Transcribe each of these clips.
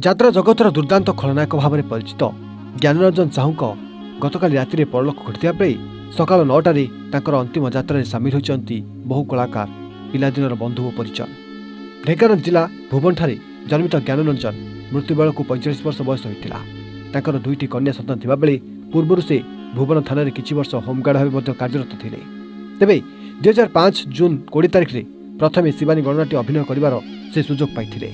ଯାତ୍ରା ଜଗତର ଦୁର୍ଦ୍ଦାନ୍ତ ଖଳନାୟକ ଭାବରେ ପରିଚିତ ଜ୍ଞାନରଞ୍ଜନ ସାହୁଙ୍କ ଗତକାଲି ରାତିରେ ପରଲୋକ ଘଟିଥିବା ବେଳେ ସକାଳ 9ଟାରେ ତାଙ୍କର ଅନ୍ତିମ ଯାତ୍ରାରେ ସାମିଲ ହୋଇଛନ୍ତି ବହୁ କଳାକାର, ପିଲାଦିନର ବନ୍ଧୁ ଓ ପରିଚୟ। ଢେଙ୍କାନାଳ ଜିଲ୍ଲା ଭୁବନଠାରେ ଜନ୍ମିତ ଜ୍ଞାନରଞ୍ଜନ ମୃତ୍ୟୁବେଳକୁ 45 ବର୍ଷ ବୟସ ହୋଇଥିଲା। ତାଙ୍କର 2ଟି କନ୍ୟା ସନ୍ତାନ ଥିବାବେଳେ ପୂର୍ବରୁ ସେ ଭୁବନ ଥାନାରେ କିଛି ବର୍ଷ ହୋମଗାର୍ଡ ଭାବେ ମଧ୍ୟ କାର୍ଯ୍ୟରତ ଥିଲେ। ତେବେ 2005 ଜୁନ୍ 20 ତାରିଖରେ ପ୍ରଥମେ ଶିବାନୀ ଗଣନାଟ୍ୟ ଅଭିନୟ କରିବାର ସେ ସୁଯୋଗ ପାଇଥିଲେ।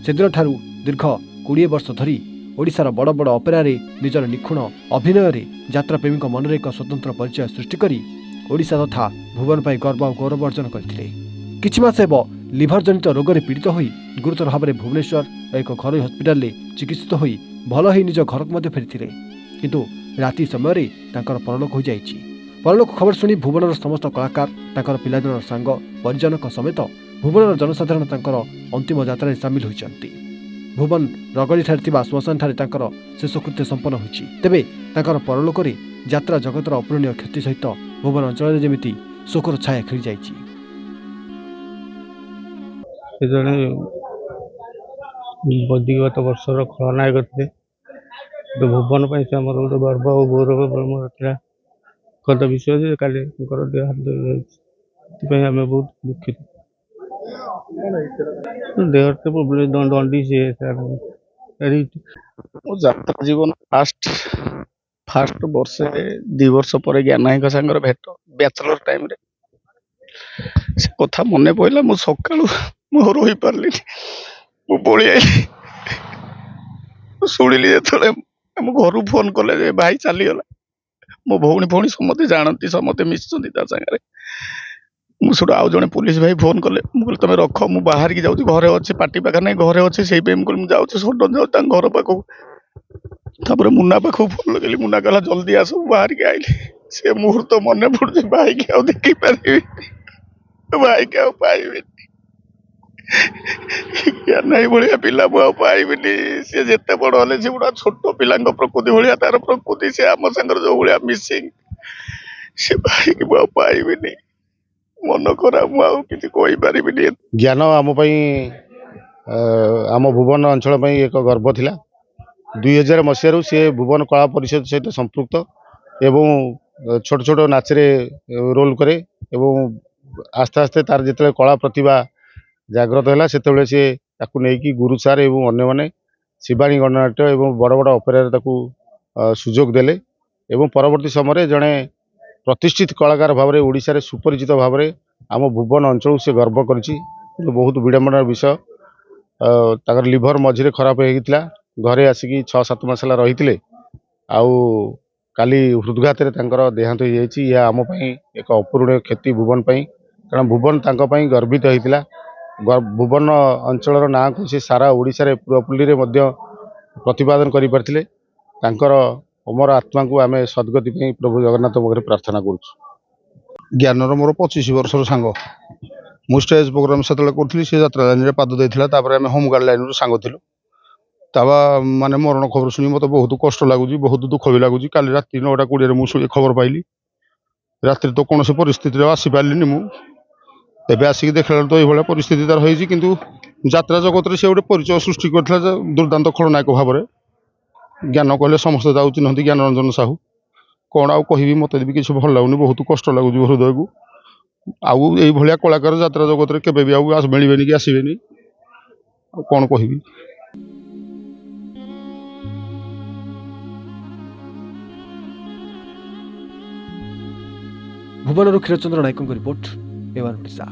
ସେଦିନଠାରୁ ଦୀର୍ଘ 20 ବର୍ଷ ଧରି ଓଡ଼ିଶାର ବଡ଼ ବଡ଼ ଅପେରାରେ ନିଜର ନିଖୁଣ ଅଭିନୟରେ ଯାତ୍ରାପ୍ରେମୀଙ୍କ ମନରେ ଏକ ସ୍ୱତନ୍ତ୍ର ପରିଚୟ ସୃଷ୍ଟି କରି ଓଡ଼ିଶା ତଥା ଭୁବନ ପାଇଁ ଗର୍ବ ଓ ଗୌରବ ଅର୍ଜନ କରିଥିଲେ। କିଛି ମାସ ହେବ ଲିଭର ଜନିତ ରୋଗରେ ପୀଡ଼ିତ ହୋଇ ଗୁରୁତର ଭାବରେ ଭୁବନେଶ୍ୱର ଏକ ଘରୋଇ ହସ୍ପିଟାଲରେ ଚିକିତ୍ସିତ ହୋଇ ଭଲ ହୋଇ ନିଜ ଘରକୁ ମଧ୍ୟ ଫେରିଥିଲେ। କିନ୍ତୁ ରାତି ସମୟରେ ତାଙ୍କର ପରଲୋକ ହୋଇଯାଇଛି। ପରଲୋକ ଖବର ଶୁଣି ଭୁବନର ସମସ୍ତ କଳାକାର, ତାଙ୍କର ପିଲାଦିନର ସାଙ୍ଗ, ପରିଜନଙ୍କ ସମେତ ଭୁବନର ଜନସାଧାରଣ ତାଙ୍କର ଅନ୍ତିମ ଯାତ୍ରାରେ ସାମିଲ ହୋଇଛନ୍ତି। ଭୁବନ ରଗଡ଼ିଠାରେ ଥିବା ଶ୍ମଶାନଠାରେ ତାଙ୍କର ଶେଷକୃତ୍ୟ ସମ୍ପନ୍ନ ହୋଇଛି। ତେବେ ତାଙ୍କର ପରଲୋକରେ ଯାତ୍ରା ଜଗତର ଅପୂରଣୀୟ କ୍ଷତି ସହିତ ଭୁବନ ଅଞ୍ଚଳରେ ଯେମିତି ଶୋକର ଛାୟା ଖେଳିଯାଇଛି। ସେ ଜଣେ ବିଗତ ବର୍ଷର ଖଳନାୟକ ଥିଲେ। ଭୁବନ ପାଇଁ ସେ ଆମର ଗୋଟେ ଗର୍ବ ଓ ଗୌରବ ଥିଲା ଗତ ବିଷୟ ଯେ କାଲି ତାଙ୍କର ଦେହାନ୍ତ ହୋଇଯାଇଛି। ସେଥିପାଇଁ ଆମେ ବହୁତ ଦୁଃଖିତ। ଦେହରେ ଦଣ୍ଡିସ୍ ମୋ ଯାତ୍ରା ଜୀବନ ଫାଷ୍ଟ ବର୍ଷେ 2 ବର୍ଷ ପରେ ଜ୍ଞାନ ଭାଇଙ୍କ ସାଙ୍ଗରେ ଭେଟ ବ୍ୟାଚଲର ଟାଇମରେ ସେ କଥା ମନେ ପଇଲା। ମୁଁ ସକାଳୁ ମୁଁ ରହିପାରିଲିନି, ମୁଁ ପଳେଇ ଆଇଲି। ମୁଁ ଶୁଣିଲି ଯେତେବେଳେ ଆମ ଘରୁ ଫୋନ କଲେ ଯେ ଭାଇ ଚାଲିଗଲା। ମୋ ଭଉଣୀ ସମସ୍ତେ ଜାଣନ୍ତି, ସମସ୍ତେ ମିଶିଛନ୍ତି ତା ସାଙ୍ଗରେ। ମୁଁ ସେଠୁ ଆଉ ଜଣେ ପୋଲିସ ଭାଇ ଫୋନ କଲେ। ମୁଁ କହିଲି ତମେ ରଖ, ମୁଁ ବାହାରିକି ଯାଉଛି, ଘରେ ଅଛି, ପାଟି ପାଖା ନାହିଁ, ଘରେ ଅଛି। ସେଇପାଇଁ ମୁଁ କହିଲି ମୁଁ ଯାଉଛି, ସଡନ ଯାଉଛି ତାଙ୍କ ଘର ପାଖକୁ। ତାପରେ ମୁନା ପାଖକୁ ଫୋନ ଲଗେଇଲି। ମୁନା କହିଲା ଜଲ୍ଦି ଆସ। ମୁଁ ବାହାରିକି ଆଇଲି। ସେ ମୁହୂର୍ତ୍ତ ମନେ ପଡୁଛି, ଭାଇକି ଆଉ ଦେଖିପାରିବିନି, ଭାଇକି ଆଉ ପାଇବିନି। ନାଇଁ ଭଳିଆ ପିଲା ମୁଁ ଆଉ ପାଇବିନି। ସେ ଯେତେ ବଡ ହେଲେ ସେ ଗୁଡା ଛୋଟ ପିଲାଙ୍କ ପ୍ରକୃତି ଭଳିଆ ତାର ପ୍ରକୃତି। ସେ ଆମ ସାଙ୍ଗରେ ଯୋଉ ଭଳିଆ ମିସିଂ, ସେ ଭାଇକି ମୁଁ ଆଉ ପାଇବିନି। ମନ ଖରାପ, ମୁଁ ଆଉ କିଛି କହିପାରିବିନି। ଜ୍ଞାନ ଆମ ପାଇଁ ଆମ ଭୁବନ ଅଞ୍ଚଳ ପାଇଁ ଏକ ଗର୍ବ ଥିଲା। 2000 ମସିହାରୁ ସେ ଭୁବନ କଳା ପରିଷଦ ସହିତ ସମ୍ପୃକ୍ତ ଏବଂ ଛୋଟ ଛୋଟ ନାଚରେ ରୋଲ୍ କରେ ଏବଂ ଆସ୍ତେ ଆସ୍ତେ ତାର ଯେତେବେଳେ କଳା ପ୍ରତିଭା ଜାଗ୍ରତ ହେଲା ସେତେବେଳେ ସେ ତାକୁ ନେଇକି ଗୁରୁ ସାର୍ ଏବଂ ଅନ୍ୟମାନେ ଶିବାନୀ ଗଣନାଟ୍ୟ ଏବଂ ବଡ଼ ବଡ଼ ଅପେରାରେ ତାକୁ ସୁଯୋଗ ଦେଲେ ଏବଂ ପରବର୍ତ୍ତୀ ସମୟରେ ଜଣେ ପ୍ରତିଷ୍ଠିତ କଳାକାର ଭାବରେ ଓଡ଼ିଶାରେ ସୁପରିଚିତ ଭାବରେ ଆମ ଭୁବନ ଅଞ୍ଚଳକୁ ସେ ଗର୍ବ କରିଛି। କିନ୍ତୁ ବହୁତ ବିଡ଼ମ୍ବନାର ବିଷୟ, ତାଙ୍କର ଲିଭର ମଝିରେ ଖରାପ ହେଇଥିଲା। ଘରେ ଆସିକି 6-7 ମାସ ହେଲା ରହିଥିଲେ। ଆଉ କାଲି ହୃଦଘାତରେ ତାଙ୍କର ଦେହାନ୍ତ ହୋଇଯାଇଛି। ଏହା ଆମ ପାଇଁ ଏକ ଅପୂରଣୀୟ କ୍ଷତି ଭୁବନ ପାଇଁ, କାରଣ ଭୁବନ ତାଙ୍କ ପାଇଁ ଗର୍ବିତ ହେଇଥିଲା। ଭୁବନ ଅଞ୍ଚଳର ନାଁକୁ ସେ ସାରା ଓଡ଼ିଶାରେ ପୁରପଲ୍ଲୀରେ ମଧ୍ୟ ପ୍ରତିପାଦନ କରିପାରିଥିଲେ। ତାଙ୍କର ଅମର ଆତ୍ମାକୁ ଆମେ ସଦ୍ଗତି ପାଇଁ ପ୍ରଭୁ ଜଗନ୍ନାଥ ପାଖରେ ପ୍ରାର୍ଥନା କରୁଛୁ। ଜ୍ଞାନର ମୋର 25 ବର୍ଷର ସାଙ୍ଗ। ମୁଁ ଷ୍ଟେଜ୍ ପ୍ରୋଗ୍ରାମ ସେତେବେଳେ କରୁଥିଲି, ସେ ଯାତ୍ରା ଲାଇନରେ ପାଦ ଦେଇଥିଲା। ତାପରେ ଆମେ ହୋମଗାର୍ଡ ଲାଇନରୁ ସାଙ୍ଗ ଥିଲୁ। ମାନେ ମରଣ ଖବର ଶୁଣି ମୋତେ ବହୁତ କଷ୍ଟ ଲାଗୁଛି, ବହୁତ ଦୁଃଖ ବି ଲାଗୁଛି। କାଲି ରାତି 9:20ରେ ମୁଁ ଖବର ପାଇଲି। ରାତିରେ ତ କୌଣସି ପରିସ୍ଥିତିରେ ଆସିପାରିଲିନି ମୁଁ। ଏବେ ଆସିକି ଦେଖିଲା ବେଳକୁ ତ ଏଇଭଳିଆ ପରିସ୍ଥିତି ତାର ହେଇଛି। କିନ୍ତୁ ଯାତ୍ରା ଜଗତରେ ସେ ଗୋଟେ ପରିଚୟ ସୃଷ୍ଟି କରିଥିଲା ଯେ ଦୁର୍ଦ୍ଦାନ୍ତ ଖଳନାୟକ ଭାବରେ। ଜ୍ଞାନ କହିଲେ ସମସ୍ତେ ତାକୁ ଚିହ୍ନନ୍ତି, ଜ୍ଞାନରଞ୍ଜନ ସାହୁ। କ'ଣ ଆଉ କହିବି, ମୋତେ ବି କିଛି ଭଲ ଲାଗୁନି, ବହୁତ କଷ୍ଟ ଲାଗୁଛି ହୃଦୟକୁ। ଆଉ ଏଇଭଳିଆ କଳାକାର ଯାତ୍ରା ଜଗତରେ କେବେ ବି ଆଉ ମିଳିବେନି କି ଆସିବେନି। ଆଉ କ'ଣ କହିବି। ଭୁବନରୁ କ୍ଷୀରଚନ୍ଦ୍ର ନାୟକଙ୍କ ରିପୋର୍ଟ, ଏୱାନ୍ ଓଡ଼ିଶା।